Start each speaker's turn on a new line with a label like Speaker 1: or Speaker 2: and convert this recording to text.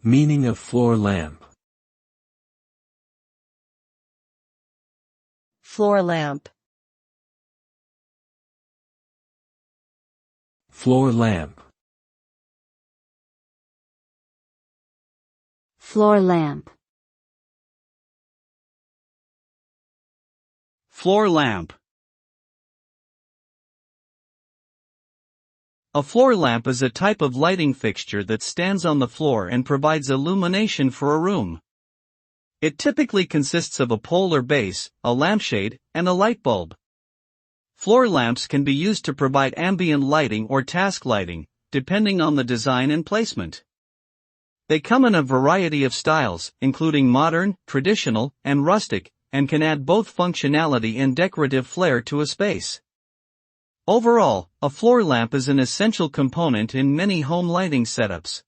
Speaker 1: Meaning of floor lamp.
Speaker 2: Floor lamp.
Speaker 1: Floor lamp.
Speaker 3: Floor lamp.
Speaker 4: Floor lamp. A floor lamp is a type of lighting fixture that stands on the floor and provides illumination for a room. It typically consists of a pole or base, a lampshade, and a light bulb. Floor lamps can be used to provide ambient lighting or task lighting, depending on the design and placement. They come in a variety of styles, including modern, traditional, and rustic, and can add both functionality and decorative flair to a space. Overall, a floor lamp is an essential component in many home lighting setups.